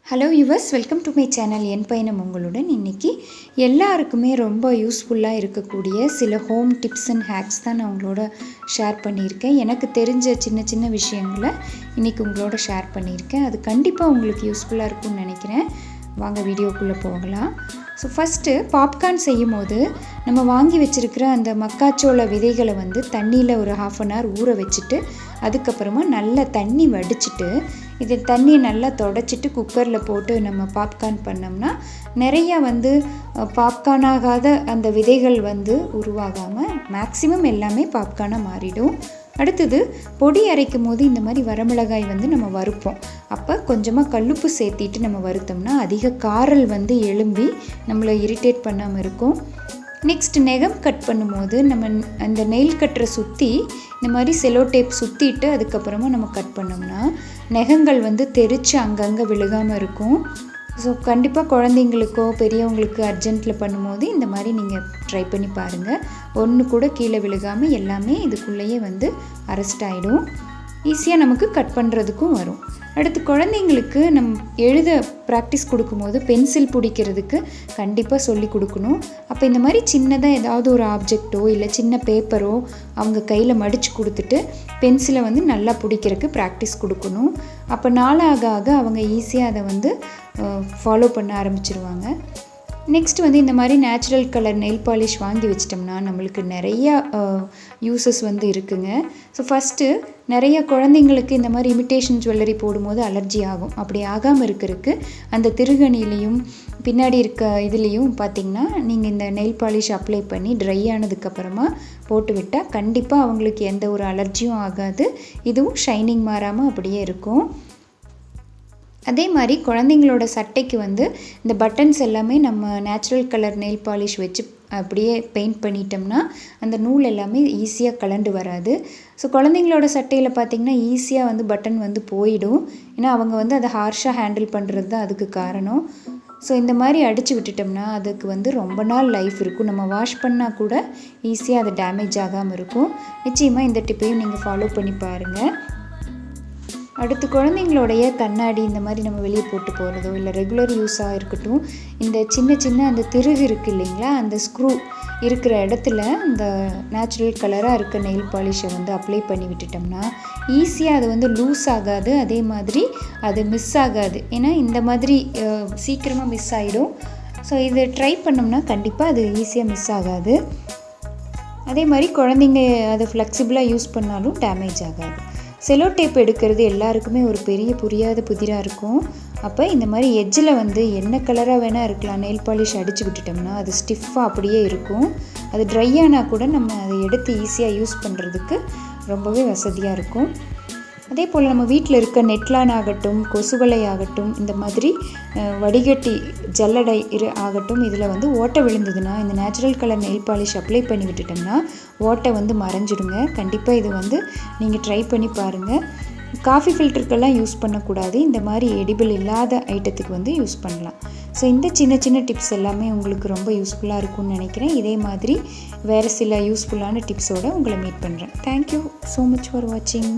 Hello yours, welcome to my channel. என் பயணம் உங்களுடன். இன்றைக்கி எல்லாருக்குமே ரொம்ப யூஸ்ஃபுல்லாக இருக்கக்கூடிய சில ஹோம் டிப்ஸ் அண்ட் ஹேக்ஸ் தான் நான் உங்களோட ஷேர் பண்ணியிருக்கேன். எனக்கு தெரிஞ்ச சின்ன சின்ன விஷயங்களை இன்றைக்கி உங்களோட ஷேர் பண்ணியிருக்கேன். அது கண்டிப்பாக உங்களுக்கு யூஸ்ஃபுல்லாக இருக்கும்னு நினைக்கிறேன். வாங்க வீடியோக்குள்ளே போகலாம். ஸோ ஃபஸ்ட்டு பாப்கார்ன் செய்யும் போது நம்ம வாங்கி வச்சுருக்கிற அந்த மக்காச்சோள விதைகளை தண்ணியில் ஒரு 1/2 hour ஊற வச்சுட்டு அதுக்கப்புறமா நல்லா தண்ணி வடிச்சிட்டு இது தண்ணியை நல்லா தொடச்சிட்டு குக்கரில் போட்டு நம்ம பாப்கார்ன் பண்ணோம்னா நிறையா பாப்கார்ன் ஆகாத அந்த விதைகள் உருவாகாமல் மேக்ஸிமம் எல்லாமே பாப்கார்னாக மாறிடும். அடுத்தது பொடி அரைக்கும் போது இந்த மாதிரி வரமிளகாய் நம்ம வறுப்போம். அப்போ கொஞ்சமாக கல்லுப்பு சேர்த்திட்டு நம்ம வறுத்தோம்னா அதிக காரல் எழும்பி நம்மளை இரிட்டேட் பண்ணாமல் இருக்கும். நெக்ஸ்ட் நெகம் கட் பண்ணும்போது நம்ம அந்த நெயில் கட்டரை சுற்றி இந்த மாதிரி செலோ டேப் சுற்றிட்டு அதுக்கப்புறமா நம்ம கட் பண்ணோம்னா நெகங்கள் தெரித்து அங்கங்கே விழுகாமல் இருக்கும். ஸோ கண்டிப்பாக குழந்தைங்களுக்கோ பெரியவங்களுக்கு அர்ஜென்ட்டில் பண்ணும்போது இந்த மாதிரி நீங்கள் ட்ரை பண்ணி பாருங்கள். ஒன்று கூட கீழே விழுகாமல் எல்லாமே இதுக்குள்ளேயே அரெஸ்ட் ஆகிடும். ஈஸியாக நமக்கு கட் பண்ணுறதுக்கும் வரும். அடுத்து குழந்தைங்களுக்கு எழுத ப்ராக்டிஸ் கொடுக்கும்போது பென்சில் பிடிக்கிறதுக்கு கண்டிப்பாக சொல்லி கொடுக்கணும். அப்போ இந்த மாதிரி சின்னதாக ஏதாவது ஒரு ஆப்ஜெக்டோ இல்லை சின்ன பேப்பரோ அவங்க கையில் மடித்து கொடுத்துட்டு பென்சிலை நல்லா பிடிக்கிறதுக்கு ப்ராக்டிஸ் கொடுக்கணும். அப்போ நாளாக ஆக அவங்க ஈஸியாக அதை ஃபாலோ பண்ண ஆரம்பிச்சிருவாங்க. நெக்ஸ்ட் இந்த மாதிரி நேச்சுரல் கலர் நெயில் பாலிஷ் வாங்கி வச்சிட்டோம்னா நம்மளுக்கு நிறையா யூசஸ் இருக்குங்க. ஸோ ஃபஸ்ட்டு நிறைய குழந்தைங்களுக்கு இந்த மாதிரி இமிட்டேஷன் ஜுவல்லரி போடும்போது அலர்ஜி ஆகும். அப்படி ஆகாமல் இருக்கிறதுக்கு அந்த திருகணிலையும் பின்னாடி இருக்க இதுலேயும் பார்த்திங்கன்னா நீங்கள் இந்த நெயில் பாலிஷ் அப்ளை பண்ணி ட்ரை ஆனதுக்கப்புறமா போட்டு விட்டால் கண்டிப்பாக அவங்களுக்கு எந்த ஒரு அலர்ஜியும் ஆகாது. இதுவும் ஷைனிங் மாறாமல் அப்படியே இருக்கும். அதே மாதிரி குழந்தைங்களோட சட்டைக்கு இந்த பட்டன்ஸ் எல்லாமே நம்ம நேச்சுரல் கலர் நெயில் பாலிஷ் வச்சு அப்படியே பெயிண்ட் பண்ணிட்டோம்னா அந்த நூல் எல்லாமே ஈஸியாக கலண்டு வராது. ஸோ குழந்தைங்களோட சட்டையில் பார்த்திங்கன்னா ஈஸியாக பட்டன் போயிடும். ஏன்னா அவங்க அதை ஹார்ஷாக ஹேண்டில் பண்ணுறது தான் அதுக்கு காரணம். ஸோ இந்த மாதிரி அடித்து விட்டுட்டோம்னா அதுக்கு ரொம்ப நாள் லைஃப் இருக்கும். நம்ம வாஷ் பண்ணால் கூட ஈஸியாக அது டேமேஜ் ஆகாமல் இருக்கும். நிச்சயமாக இந்த டிப்பையும் நீங்கள் ஃபாலோ பண்ணி பாருங்கள். அடுத்து குழந்தைங்களோடைய கண்ணாடி இந்த மாதிரி நம்ம வெளியே போட்டு போகிறதோ இல்லை ரெகுலர் யூஸாக இருக்கட்டும், இந்த சின்ன சின்ன அந்த திருகு இருக்குது இல்லைங்களா, அந்த ஸ்க்ரூ இருக்கிற இடத்துல இந்த நேச்சுரல் கலராக இருக்க நெயில் பாலிஷை அப்ளை பண்ணி விட்டுட்டோம்னா ஈஸியாக அது லூஸ் ஆகாது. அதே மாதிரி அது மிஸ் ஆகாது. ஏன்னா இந்த மாதிரி சீக்கிரமாக மிஸ் ஆகிடும். ஸோ இதை ட்ரை பண்ணோம்னா கண்டிப்பாக அது ஈஸியாக மிஸ் ஆகாது. அதே மாதிரி குழந்தைங்க அதை ஃப்ளெக்சிபிளாக யூஸ் பண்ணாலும் டேமேஜ் ஆகாது. செலோ டேப் எடுக்கிறது எல்லாருக்குமே ஒரு பெரிய புரியாத புதிராக இருக்கும். அப்போ இந்த மாதிரி எட்ஜில் என்ன கலராக வேணால் இருக்கலாம், நெயில் பாலிஷ் அடித்து விட்டுட்டோம்னா அது ஸ்டிஃபாக அப்படியே இருக்கும். அது ட்ரை ஆனால் கூட நம்ம அதை எடுத்து ஈஸியாக யூஸ் பண்ணுறதுக்கு ரொம்பவே வசதியாக இருக்கும். அதே போல் நம்ம வீட்டில் இருக்க நெட்லான் ஆகட்டும், கொசுவலை ஆகட்டும், இந்த மாதிரி வடிகட்டி ஜல்லடை ஆகட்டும், இதில் ஓட்டை விழுந்ததுன்னா இந்த natural colour nail polish apply பண்ணி விட்டுட்டோம்னா ஓட்டை மறைஞ்சிடுங்க. கண்டிப்பாக இது நீங்கள் ட்ரை பண்ணி பாருங்கள். காஃபி ஃபில்டருக்கெல்லாம் யூஸ் பண்ணக்கூடாது. இந்த மாதிரி எடிபிள் இல்லாத ஐட்டத்துக்கு யூஸ் பண்ணலாம். ஸோ இந்த சின்ன சின்ன டிப்ஸ் எல்லாமே உங்களுக்கு ரொம்ப யூஸ்ஃபுல்லாக இருக்கும்னு நினைக்கிறேன். இதே மாதிரி வேறு சில யூஸ்ஃபுல்லான டிப்ஸோடு உங்களை மீட் பண்ணுறேன். தேங்க்யூ ஸோ மச் ஃபார் வாட்சிங்.